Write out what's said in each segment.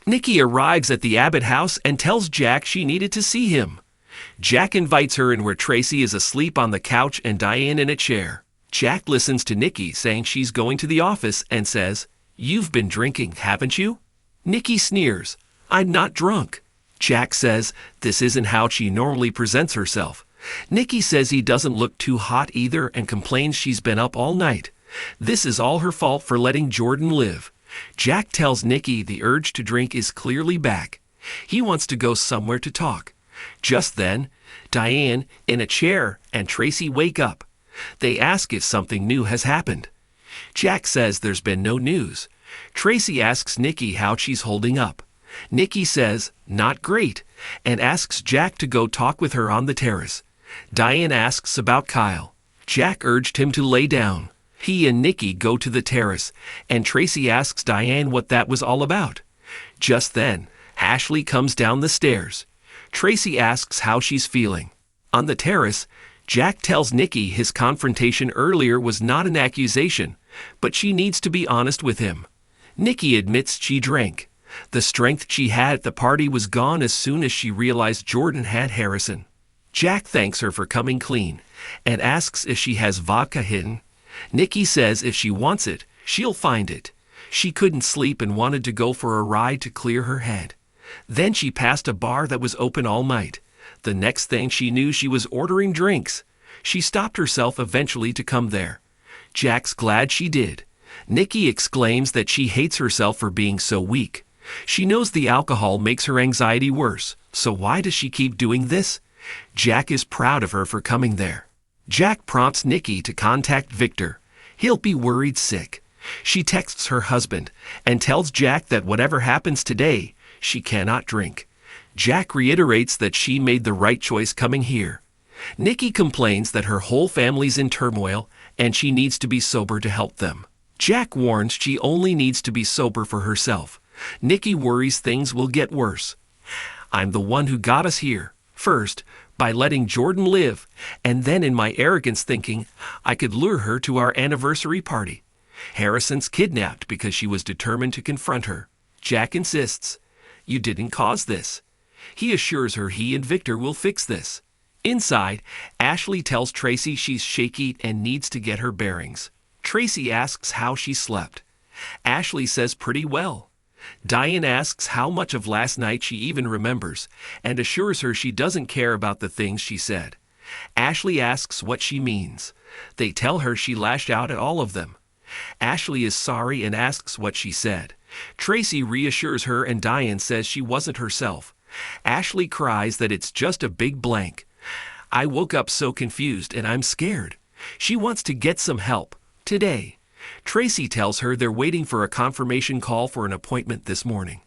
Nikki arrives at the Abbott house and tells Jack she needed to see him. Jack invites her in where Tracy is asleep on the couch and Diane in a chair. Jack listens to Nikki saying she's going to the office and says, "You've been drinking, haven't you?" Nikki sneers, "I'm not drunk." Jack says this isn't how she normally presents herself. Nikki says he doesn't look too hot either and complains she's been up all night. This is all her fault for letting Jordan live. Jack tells Nikki the urge to drink is clearly back. He wants to go somewhere to talk. Just then, Diane, in a chair, and Tracy wake up. They ask if something new has happened. Jack says there's been no news. Tracy asks Nikki how she's holding up. Nikki says, "Not great," and asks Jack to go talk with her on the terrace. Diane asks about Kyle. Jack urged him to lay down. He and Nikki go to the terrace, and Tracy asks Diane what that was all about. Just then, Ashley comes down the stairs. Tracy asks how she's feeling. On the terrace, Jack tells Nikki his confrontation earlier was not an accusation, but she needs to be honest with him. Nikki admits she drank. The strength she had at the party was gone as soon as she realized Jordan had Harrison. Jack thanks her for coming clean and asks if she has vodka hidden. Nikki says if she wants it, she'll find it. She couldn't sleep and wanted to go for a ride to clear her head. Then she passed a bar that was open all night. The next thing she knew, she was ordering drinks. She stopped herself eventually to come there. Jack's glad she did. Nikki exclaims that she hates herself for being so weak. She knows the alcohol makes her anxiety worse, so why does she keep doing this? Jack is proud of her for coming there. Jack prompts Nikki to contact Victor. He'll be worried sick. She texts her husband and tells Jack that whatever happens today, she cannot drink. Jack reiterates that she made the right choice coming here. Nikki complains that her whole family's in turmoil and she needs to be sober to help them. Jack warns she only needs to be sober for herself. Nikki worries things will get worse. "I'm the one who got us here. First, by letting Jordan live, and then in my arrogance thinking I could lure her to our anniversary party. Harrison's kidnapped because she was determined to confront her." Jack insists, "You didn't cause this." He assures her he and Victor will fix this. Inside, Ashley tells Tracy she's shaky and needs to get her bearings. Tracy asks how she slept. Ashley says pretty well. Diane asks how much of last night she even remembers, and assures her she doesn't care about the things she said. Ashley asks what she means. They tell her she lashed out at all of them. Ashley is sorry and asks what she said. Tracy reassures her and Diane says she wasn't herself. Ashley cries that it's just a big blank. "I woke up so confused and I'm scared." She wants to get some help, today. Tracy tells her they're waiting for a confirmation call for an appointment this morning.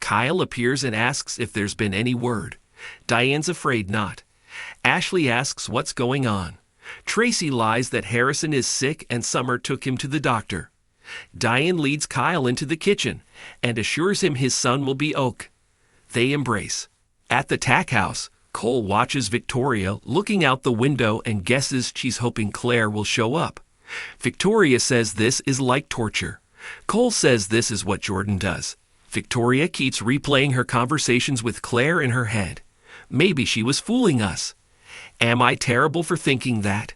Kyle appears and asks if there's been any word. Diane's afraid not. Ashley asks what's going on. Tracy lies that Harrison is sick and Summer took him to the doctor. Diane leads Kyle into the kitchen and assures him his son will be okay. They embrace. At the tack house, Cole watches Victoria looking out the window and guesses she's hoping Claire will show up. Victoria says this is like torture. Cole says this is what Jordan does. Victoria keeps replaying her conversations with Claire in her head. Maybe she was fooling us. Am I terrible for thinking that?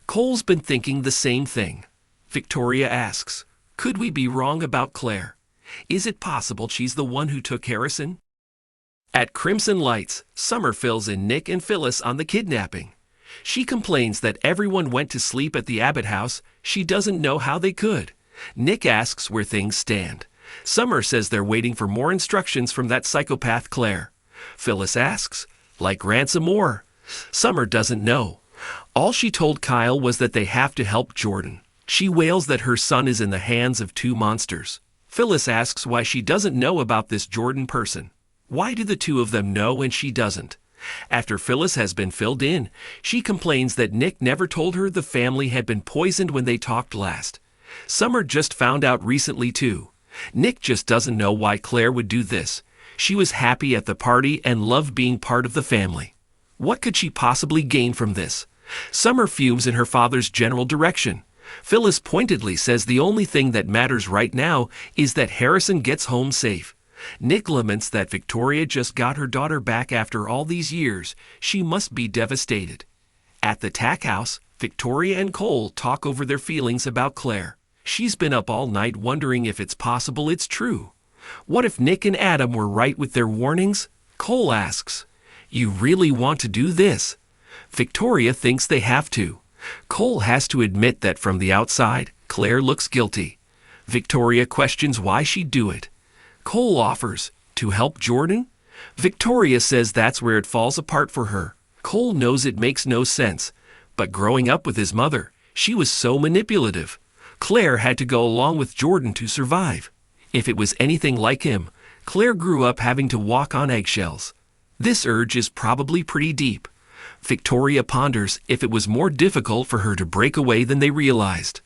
Cole's been thinking the same thing. Victoria asks, could we be wrong about Claire? Is it possible she's the one who took Harrison? At Crimson Lights, Summer fills in Nick and Phyllis on the kidnapping. She complains that everyone went to sleep at the Abbott house. She doesn't know how they could. Nick asks where things stand. Summer says they're waiting for more instructions from that psychopath Claire. Phyllis asks, like ransom or? Summer doesn't know. All she told Kyle was that they have to help Jordan. She wails that her son is in the hands of two monsters. Phyllis asks why she doesn't know about this Jordan person. Why do the two of them know and she doesn't? After Phyllis has been filled in, she complains that Nick never told her the family had been poisoned when they talked last. Summer just found out recently too. Nick just doesn't know why Claire would do this. She was happy at the party and loved being part of the family. What could she possibly gain from this? Summer fumes in her father's general direction. Phyllis pointedly says the only thing that matters right now is that Harrison gets home safe. Nick laments that Victoria just got her daughter back after all these years. She must be devastated. At the tack house, Victoria and Cole talk over their feelings about Claire. She's been up all night wondering if it's possible it's true. What if Nick and Adam were right with their warnings? Cole asks, "You really want to do this?" Victoria thinks they have to. Cole has to admit that from the outside, Claire looks guilty. Victoria questions why she'd do it. Cole offers, to help Jordan? Victoria says that's where it falls apart for her. Cole knows it makes no sense, but growing up with his mother, she was so manipulative. Claire had to go along with Jordan to survive. If it was anything like him, Claire grew up having to walk on eggshells. This urge is probably pretty deep. Victoria ponders if it was more difficult for her to break away than they realized.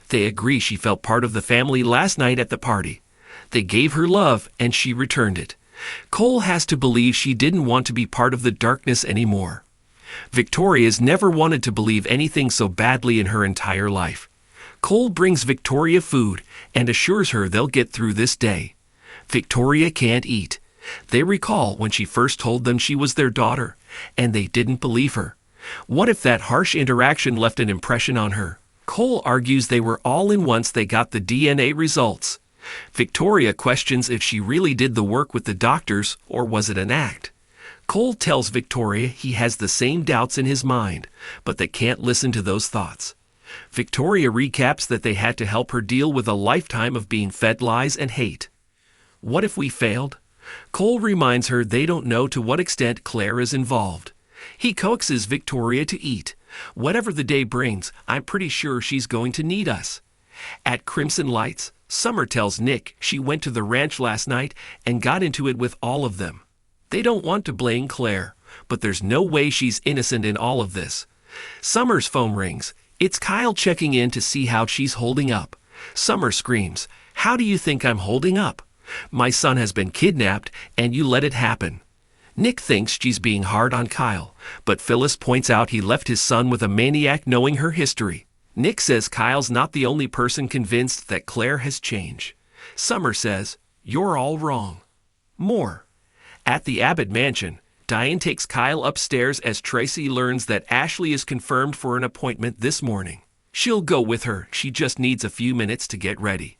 They agree she felt part of the family last night at the party. They gave her love and she returned it. Cole has to believe she didn't want to be part of the darkness anymore. Victoria's never wanted to believe anything so badly in her entire life. Cole brings Victoria food and assures her they'll get through this day. Victoria can't eat. They recall when she first told them she was their daughter, and they didn't believe her. What if that harsh interaction left an impression on her? Cole argues they were all in once they got the DNA results. Victoria questions if she really did the work with the doctors or was it an act. Cole tells Victoria he has the same doubts in his mind, but they can't listen to those thoughts. Victoria recaps that they had to help her deal with a lifetime of being fed lies and hate. What if we failed? Cole reminds her they don't know to what extent Claire is involved. He coaxes Victoria to eat. Whatever the day brings, I'm pretty sure she's going to need us. At Crimson Lights, Summer tells Nick she went to the ranch last night and got into it with all of them. They don't want to blame Claire, but there's no way she's innocent in all of this. Summer's phone rings. It's Kyle checking in to see how she's holding up. Summer screams, "How do you think I'm holding up? My son has been kidnapped and you let it happen." Nick thinks she's being hard on Kyle, but Phyllis points out he left his son with a maniac knowing her history. Nick says Kyle's not the only person convinced that Claire has changed. Summer says, "You're all wrong." More. At the Abbott mansion, Diane takes Kyle upstairs as Tracy learns that Ashley is confirmed for an appointment this morning. She'll go with her, she just needs a few minutes to get ready.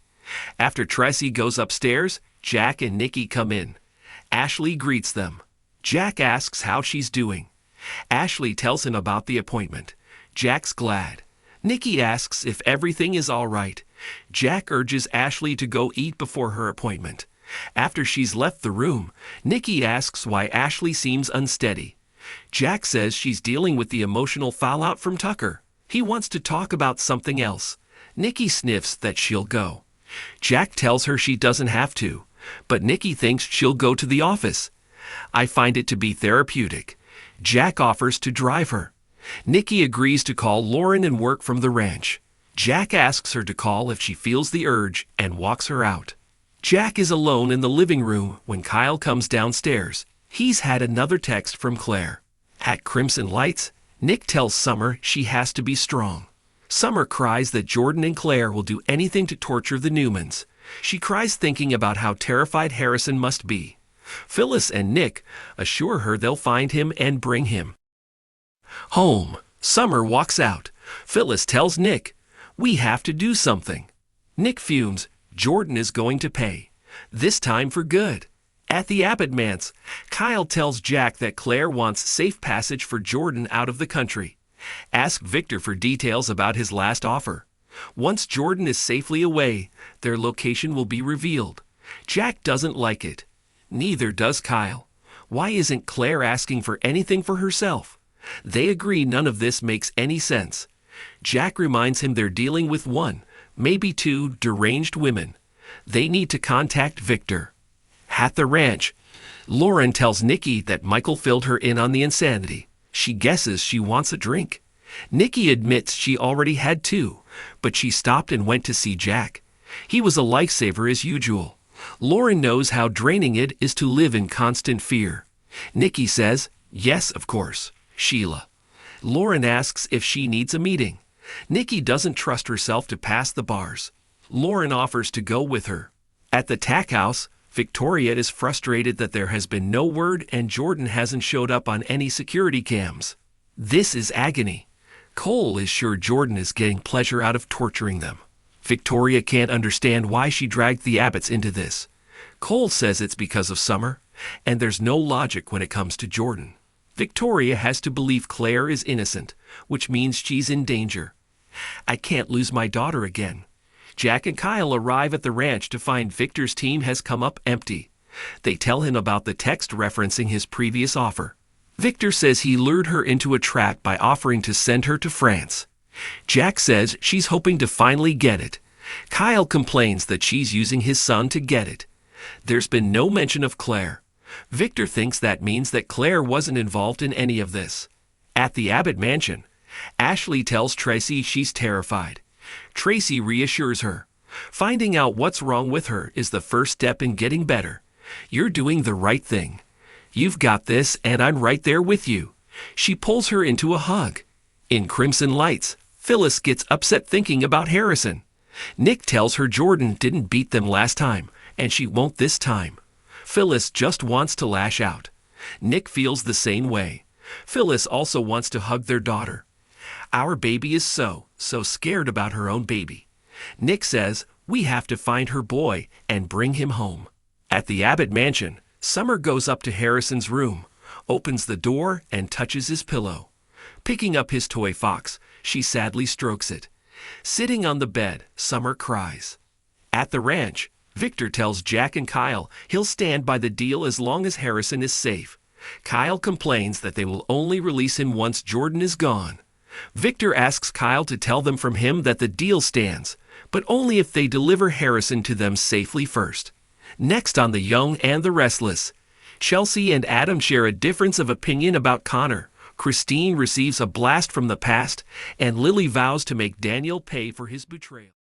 After Tracy goes upstairs, Jack and Nikki come in. Ashley greets them. Jack asks how she's doing. Ashley tells him about the appointment. Jack's glad. Nikki asks if everything is all right. Jack urges Ashley to go eat before her appointment. After she's left the room, Nikki asks why Ashley seems unsteady. Jack says she's dealing with the emotional fallout from Tucker. He wants to talk about something else. Nikki sniffs that she'll go. Jack tells her she doesn't have to, but Nikki thinks she'll go to the office. I find it to be therapeutic. Jack offers to drive her. Nikki agrees to call Lauren and work from the ranch. Jack asks her to call if she feels the urge and walks her out. Jack is alone in the living room when Kyle comes downstairs. He's had another text from Claire. At Crimson Lights, Nick tells Summer she has to be strong. Summer cries that Jordan and Claire will do anything to torture the Newmans. She cries thinking about how terrified Harrison must be. Phyllis and Nick assure her they'll find him and bring him home. Summer walks out. Phyllis tells Nick, "We have to do something." Nick fumes. Jordan is going to pay. This time for good. At the Abbott manse, Kyle tells Jack that Claire wants safe passage for Jordan out of the country. Ask Victor for details about his last offer. Once Jordan is safely away, their location will be revealed. Jack doesn't like it. Neither does Kyle. Why isn't Claire asking for anything for herself? They agree none of this makes any sense. Jack reminds him they're dealing with one, maybe two, deranged women. They need to contact Victor. At the ranch, Lauren tells Nikki that Michael filled her in on the insanity. She guesses she wants a drink. Nikki admits she already had two, but she stopped and went to see Jack. He was a lifesaver as usual. Lauren knows how draining it is to live in constant fear. Nikki says, "Yes, of course, Sheila." Lauren asks if she needs a meeting. Nikki doesn't trust herself to pass the bars. Lauren offers to go with her. At the tack house, Victoria is frustrated that there has been no word and Jordan hasn't showed up on any security cams. This is agony. Cole is sure Jordan is getting pleasure out of torturing them. Victoria can't understand why she dragged the Abbotts into this. Cole says it's because of Summer, and there's no logic when it comes to Jordan. Victoria has to believe Claire is innocent, which means she's in danger. I can't lose my daughter again. Jack and Kyle arrive at the ranch to find Victor's team has come up empty. They tell him about the text referencing his previous offer. Victor says he lured her into a trap by offering to send her to France. Jack says she's hoping to finally get it. Kyle complains that she's using his son to get it. There's been no mention of Claire. Victor thinks that means that Claire wasn't involved in any of this. At the Abbott mansion, Ashley tells Tracy she's terrified. Tracy reassures her. Finding out what's wrong with her is the first step in getting better. You're doing the right thing. You've got this, and I'm right there with you. She pulls her into a hug. In Crimson Lights, Phyllis gets upset thinking about Harrison. Nick tells her Jordan didn't beat them last time, and she won't this time. Phyllis just wants to lash out. Nick feels the same way. Phyllis also wants to hug their daughter. Our baby is so scared about her own baby. Nick says, we have to find her boy and bring him home. At the Abbott mansion, Summer goes up to Harrison's room, opens the door, and touches his pillow. Picking up his toy fox, she sadly strokes it. Sitting on the bed, Summer cries. At the ranch, Victor tells Jack and Kyle he'll stand by the deal as long as Harrison is safe. Kyle complains that they will only release him once Jordan is gone. Victor asks Kyle to tell them from him that the deal stands, but only if they deliver Harrison to them safely first. Next on The Young and the Restless, Chelsea and Adam share a difference of opinion about Connor. Christine receives a blast from the past, and Lily vows to make Daniel pay for his betrayal.